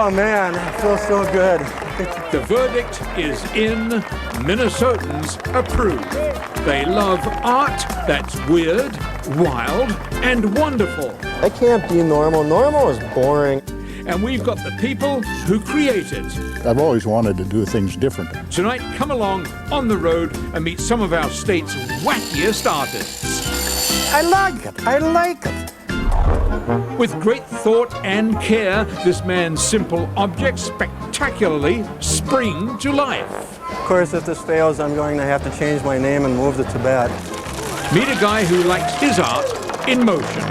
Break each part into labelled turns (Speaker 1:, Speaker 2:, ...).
Speaker 1: Oh man, it feels so good.
Speaker 2: The verdict is in. Minnesotans approve. They love art that's weird, wild, and wonderful.
Speaker 1: That can't be normal. Normal is boring.
Speaker 2: And we've got the people who create it.
Speaker 3: I've always wanted to do things different.
Speaker 2: Tonight, come along on the road and meet some of our state's wackiest artists.
Speaker 4: I like it. I like it.
Speaker 2: With great thought and care, this man's simple objects spectacularly spring to life.
Speaker 1: Of course, if this fails, I'm going to have to change my name and move to Tibet.
Speaker 2: Meet a guy who likes his art in motion.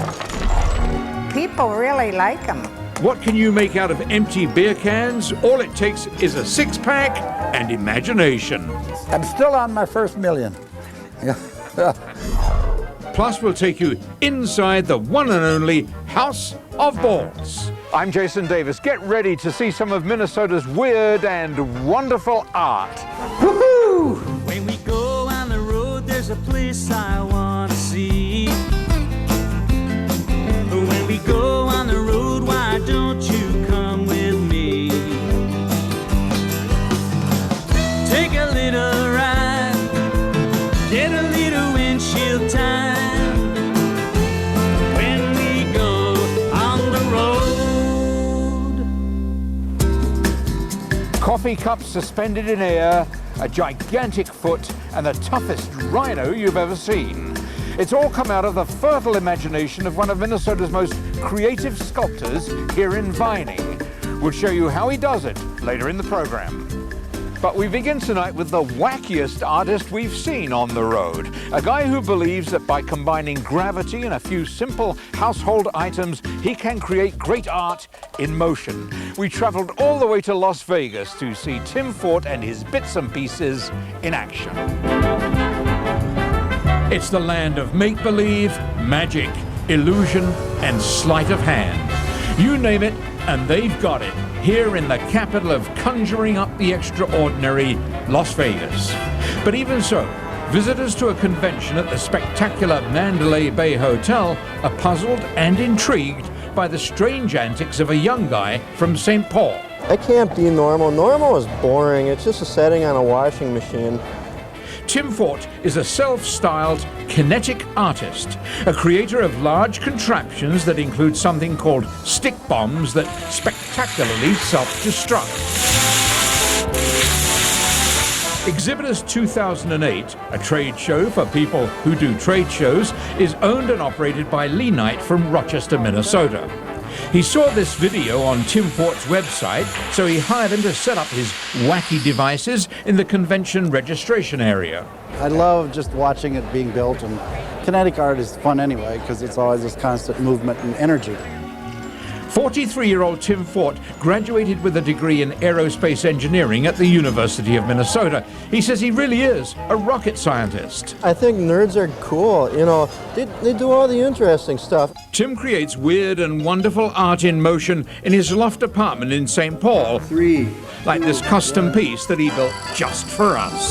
Speaker 5: People really like them.
Speaker 2: What can you make out of empty beer cans? All it takes is a six-pack and imagination.
Speaker 4: I'm still on my first million.
Speaker 2: Plus, we'll take you inside the one and only House of Balls. I'm Jason Davis. Get ready to see some of Minnesota's weird and wonderful art.
Speaker 4: Woohoo!
Speaker 6: When we go on the road, there's a place I want to see. When we go on the road, why don't you come with me? Take a little ride, get a little windshield time. When we go on the road.
Speaker 2: Coffee cups suspended in air, a gigantic foot, and the toughest rhino you've ever seen. It's all come out of the fertile imagination of one of Minnesota's most creative sculptors here in Vining. We'll show you how he does it later in the program. But we begin tonight with the wackiest artist we've seen on the road. A guy who believes that by combining gravity and a few simple household items, he can create great art in motion. We traveled all the way to Las Vegas to see Tim Fort and his bits and pieces in action. It's the land of make-believe, magic, illusion, and sleight of hand. You name it, and they've got it, here in the capital of conjuring up the extraordinary, Las Vegas. But even so, visitors to a convention at the spectacular Mandalay Bay Hotel are puzzled and intrigued by the strange antics of a young guy from St. Paul.
Speaker 1: That can't be normal. Normal is boring. It's just a setting on a washing machine.
Speaker 2: Tim Fort is a self-styled kinetic artist, a creator of large contraptions that include something called stick bombs that spectacularly self-destruct. Exhibitors 2008, a trade show for people who do trade shows, is owned and operated by Lee Knight from Rochester, Minnesota. He saw this video on Tim Fort's website, so he hired him to set up his wacky devices in the convention registration area.
Speaker 7: I love just watching it being built, and kinetic art is fun anyway because it's always this constant movement and energy.
Speaker 2: 43-year-old Tim Fort graduated with a degree in aerospace engineering at the University of Minnesota. He says he really is a rocket scientist.
Speaker 1: I think nerds are cool. You know, they do all the interesting stuff.
Speaker 2: Tim creates weird and wonderful art in motion in his loft apartment in St. Paul. Like this custom piece that he built just for us.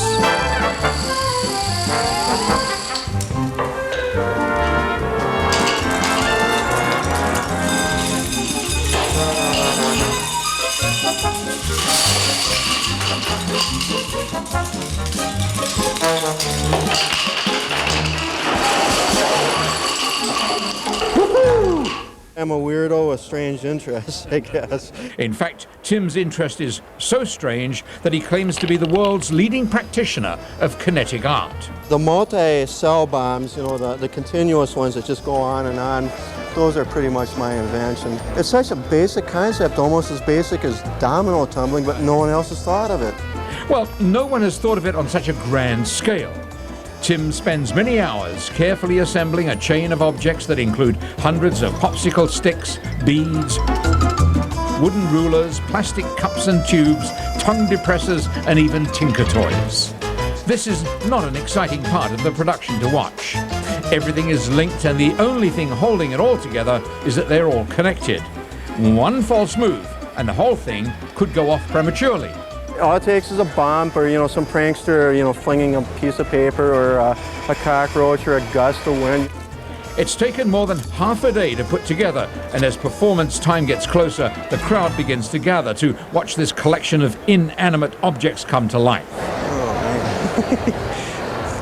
Speaker 1: I'm a weirdo with strange interests, I guess.
Speaker 2: In fact, Tim's interest is so strange that he claims to be the world's leading practitioner of kinetic art.
Speaker 1: The multi-cell bombs, you know, the continuous ones that just go on and on, those are pretty much my invention. It's such a basic concept, almost as basic as domino tumbling, but no one else has thought of it.
Speaker 2: Well, no one has thought of it on such a grand scale. Tim spends many hours carefully assembling a chain of objects that include hundreds of popsicle sticks, beads, wooden rulers, plastic cups and tubes, tongue depressors, and even tinker toys. This is not an exciting part of the production to watch. Everything is linked, and the only thing holding it all together is that they're all connected. One false move, and the whole thing could go off prematurely.
Speaker 1: All it takes is a bump, or, you know, some prankster, you know, flinging a piece of paper, or a cockroach, or a gust of wind.
Speaker 2: It's taken more than half a day to put together, and as performance time gets closer, the crowd begins to gather to watch this collection of inanimate objects come to life.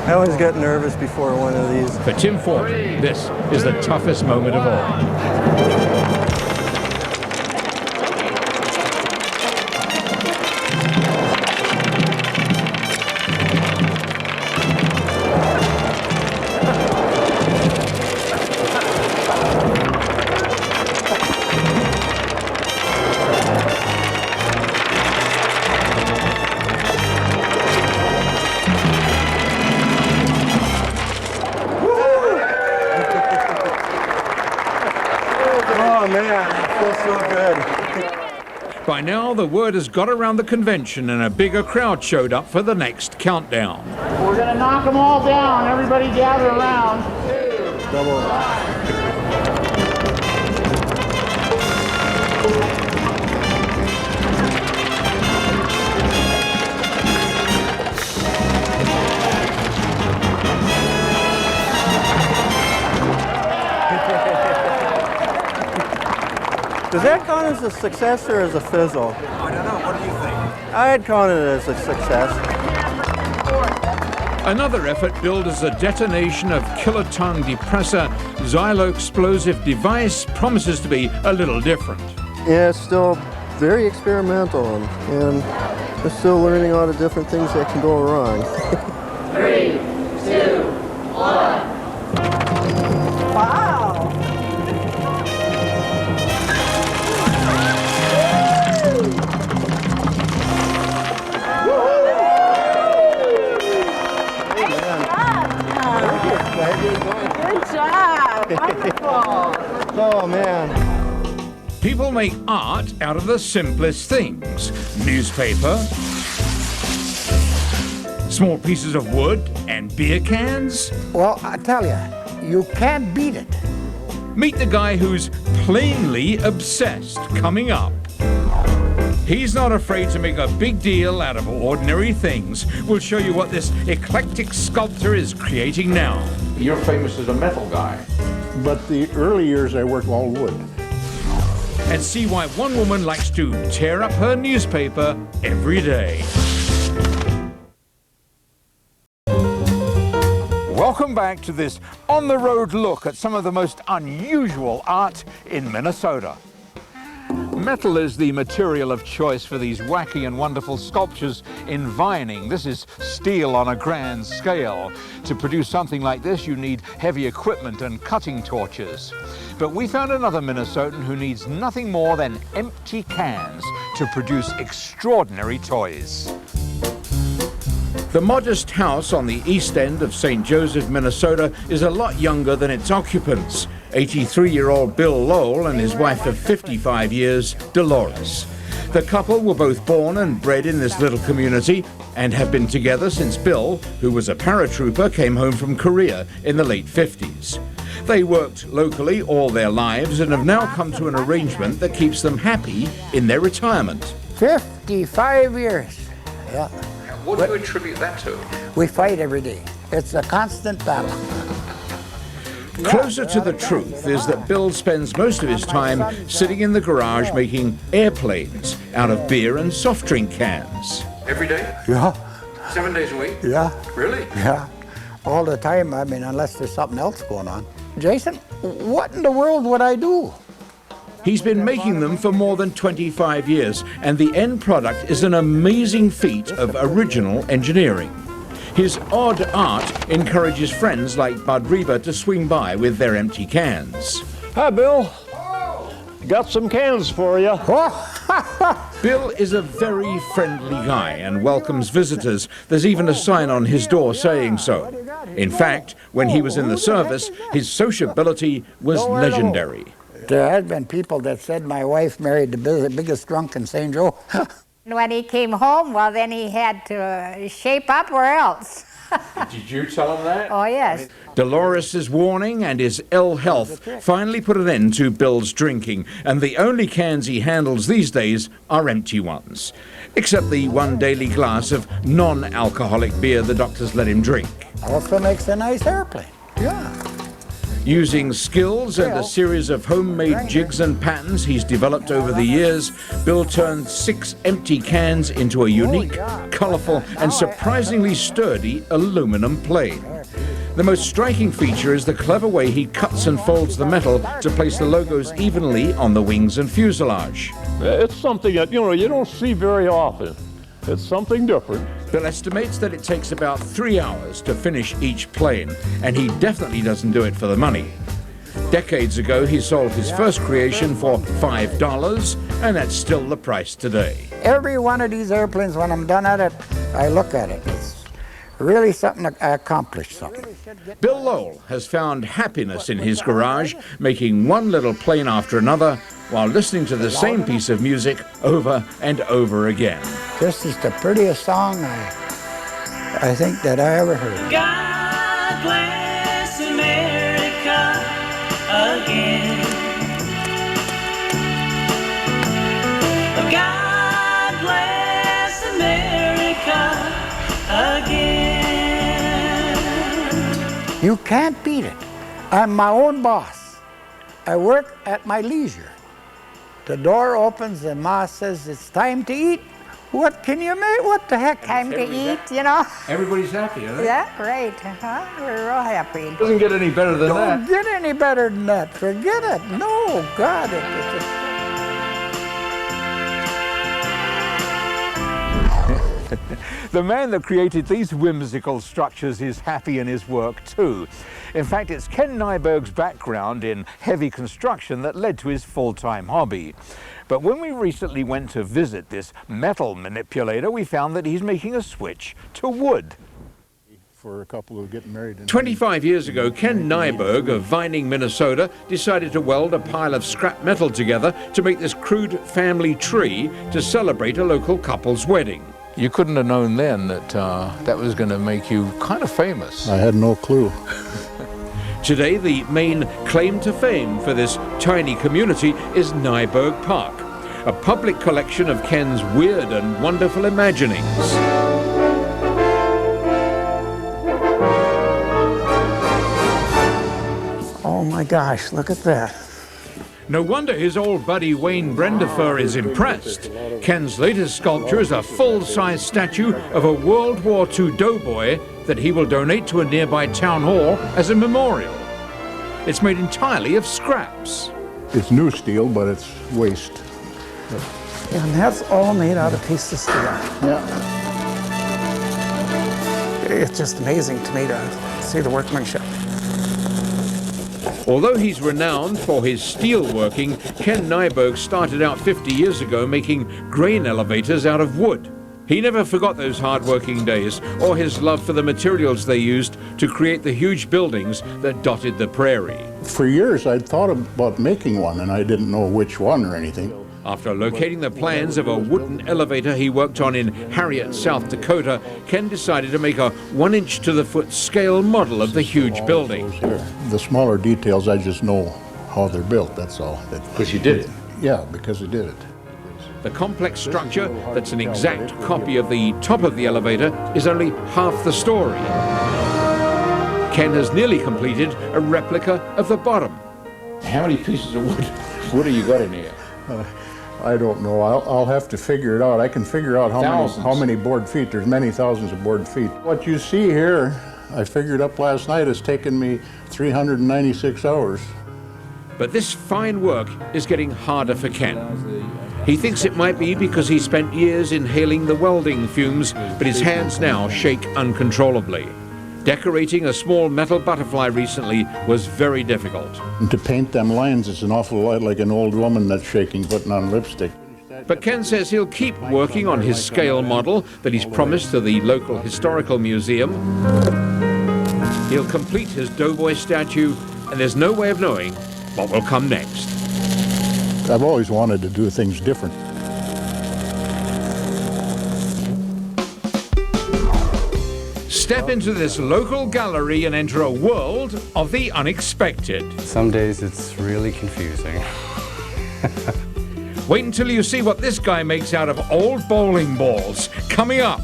Speaker 1: I always get nervous before one of these.
Speaker 2: For Tim Ford, this is the toughest moment of all.
Speaker 1: Oh man, it feels so good.
Speaker 2: By now, the word has got around the convention and a bigger crowd showed up for the next countdown.
Speaker 4: We're going to knock them all down. Everybody gather around.
Speaker 1: Does that count as a success or as a fizzle?
Speaker 2: I don't know, what do you think?
Speaker 1: I'd count it as a success.
Speaker 2: Another effort billed as a detonation of kiloton depressor xylo-explosive device promises to be a little different.
Speaker 1: Yeah, it's still very experimental, and we're still learning all the different things that can go wrong.
Speaker 5: 3, 2, 1. Wow. Good job. Wonderful.
Speaker 1: Oh man.
Speaker 2: People make art out of the simplest things. Newspaper, small pieces of wood, and beer cans.
Speaker 4: Well, I tell you, you can't beat it.
Speaker 2: Meet the guy who's plainly obsessed coming up. He's not afraid to make a big deal out of ordinary things. We'll show you what this eclectic sculptor is creating now. You're famous as a metal guy.
Speaker 3: But the early years I worked all wood.
Speaker 2: And see why one woman likes to tear up her newspaper every day. Welcome back to this on-the-road look at some of the most unusual art in Minnesota. Metal is the material of choice for these wacky and wonderful sculptures in vining. This is steel on a grand scale. To produce something like this, you need heavy equipment and cutting torches. But we found another Minnesotan who needs nothing more than empty cans to produce extraordinary toys. The modest house on the east end of St. Joseph, Minnesota is a lot younger than its occupants. 83-year-old Bill Lowell and his wife of 55 years, Dolores. The couple were both born and bred in this little community and have been together since Bill, who was a paratrooper, came home from Korea in the late 50s. They worked locally all their lives and have now come to an arrangement that keeps them happy in their retirement.
Speaker 4: 55 years. Yeah.
Speaker 2: What do you attribute that to?
Speaker 4: We fight every day. It's a constant battle.
Speaker 2: Closer to the truth is that Bill spends most of his time sitting in the garage making airplanes out of beer and soft drink cans. Every day?
Speaker 4: Yeah.
Speaker 2: 7 days a week?
Speaker 4: Yeah.
Speaker 2: Really?
Speaker 4: Yeah. All the time, I mean, unless there's something else going on. Jason, what in the world would I do?
Speaker 2: He's been making them for more than 25 years, and the end product is an amazing feat of original engineering. His odd art encourages friends like Bud Reba to swing by with their empty cans.
Speaker 8: Hi, Bill. Got some cans for you.
Speaker 2: Bill is a very friendly guy and welcomes visitors. There's even a sign on his door saying so. In fact, when he was in the service, his sociability was legendary.
Speaker 4: There has been people that said my wife married the biggest drunk in St. Joe.
Speaker 5: When he came home, well, then he had to shape up or else.
Speaker 2: Did you tell him that?
Speaker 5: Oh, yes.
Speaker 2: Dolores' warning and his ill health finally put an end to Bill's drinking, and the only cans he handles these days are empty ones, except the one daily glass of non-alcoholic beer the doctors let him drink.
Speaker 4: Also makes a nice airplane. Yeah.
Speaker 2: Using skills and a series of homemade jigs and patterns he's developed over the years, Bill turned 6 empty cans into a unique, colorful, and surprisingly sturdy aluminum plane. The most striking feature is the clever way he cuts and folds the metal to place the logos evenly on the wings and fuselage.
Speaker 8: It's something that, you don't see very often. It's something different.
Speaker 2: Bill estimates that it takes about 3 hours to finish each plane, and he definitely doesn't do it for the money. Decades ago, he sold his first creation for $5, and that's still the price today.
Speaker 4: Every one of these airplanes, when I'm done at it, I look at it. It's really something to accomplish something.
Speaker 2: Bill Lowell has found happiness in his garage, making one little plane after another while listening to the same piece of music over and over again.
Speaker 4: This is the prettiest song I think that I ever heard.
Speaker 6: God bless America again. God bless America again.
Speaker 4: You can't beat it. I'm my own boss. I work at my leisure. The door opens and Ma says, it's time to eat. What can you make? What the heck?
Speaker 5: Time to eat, you know?
Speaker 2: Everybody's happy, aren't they?
Speaker 5: Yeah, right. We're real happy.
Speaker 2: Doesn't get any better than
Speaker 4: Don't get any better than that. Forget it. No, God.
Speaker 2: The man that created these whimsical structures is happy in his work too. In fact, it's Ken Nyberg's background in heavy construction that led to his full-time hobby. But when we recently went to visit this metal manipulator, we found that he's making a switch to wood.
Speaker 3: For a couple who get married.
Speaker 2: 25 years ago, Ken Nyberg of Vining, Minnesota, decided to weld a pile of scrap metal together to make this crude family tree to celebrate a local couple's wedding. You couldn't have known then that that was going to make you kind of famous.
Speaker 3: I had no clue.
Speaker 2: Today, the main claim to fame for this tiny community is Nyberg Park, a public collection of Ken's weird and wonderful imaginings.
Speaker 4: Oh my gosh, look at that.
Speaker 2: No wonder his old buddy Wayne Brendifer is impressed. Ken's latest sculpture is a full-size statue of a World War II doughboy that he will donate to a nearby town hall as a memorial. It's made entirely of scraps.
Speaker 3: It's new steel, but it's waste.
Speaker 4: And that's all made out of pieces of steel.
Speaker 3: Yeah.
Speaker 4: It's just amazing to me to see the workmanship.
Speaker 2: Although he's renowned for his steel working, Ken Nyberg started out 50 years ago making grain elevators out of wood. He never forgot those hard-working days or his love for the materials they used to create the huge buildings that dotted the prairie.
Speaker 3: For years, I'd thought about making one, and I didn't know which one or anything.
Speaker 2: After locating the plans of a wooden elevator he worked on in Harriet, South Dakota, Ken decided to make a 1-inch-to-the-foot scale model of the huge building.
Speaker 3: The smaller details, I just know how they're built, that's all.
Speaker 2: Because you did it?
Speaker 3: Yeah, because I did it.
Speaker 2: The complex structure that's an exact copy of the top of the elevator is only half the story. Ken has nearly completed a replica of the bottom. How many pieces of wood have you got in here?
Speaker 3: I don't know. I'll have to figure it out. I can figure out how many board feet. There's many thousands of board feet. What you see here, I figured up last night, has taken me 396 hours.
Speaker 2: But this fine work is getting harder for Ken. He thinks it might be because he spent years inhaling the welding fumes, but his hands now shake uncontrollably. Decorating a small metal butterfly recently was very difficult.
Speaker 3: And to paint them lines, it's an awful lot like an old woman that's shaking, putting on lipstick.
Speaker 2: But Ken says he'll keep working on his scale model that he's promised to the local historical museum. He'll complete his doughboy statue, and there's no way of knowing what will come next.
Speaker 3: I've always wanted to do things different.
Speaker 2: Step into this local gallery and enter a world of the unexpected.
Speaker 9: Some days it's really confusing.
Speaker 2: Wait until you see what this guy makes out of old bowling balls. Coming up.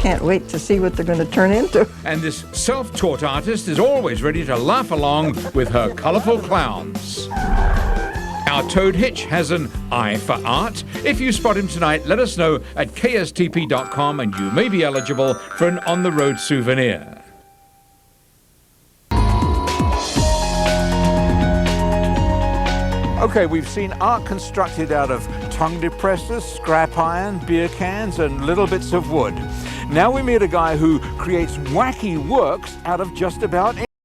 Speaker 10: can't wait to see what they're going to turn into.
Speaker 2: And this self-taught artist is always ready to laugh along with her colourful clowns. Our Toad Hitch has an eye for art. If you spot him tonight, let us know at kstp.com and you may be eligible for an on-the-road souvenir. Okay, we've seen art constructed out of tongue depressors, scrap iron, beer cans and little bits of wood. Now we meet a guy who creates wacky works out of just about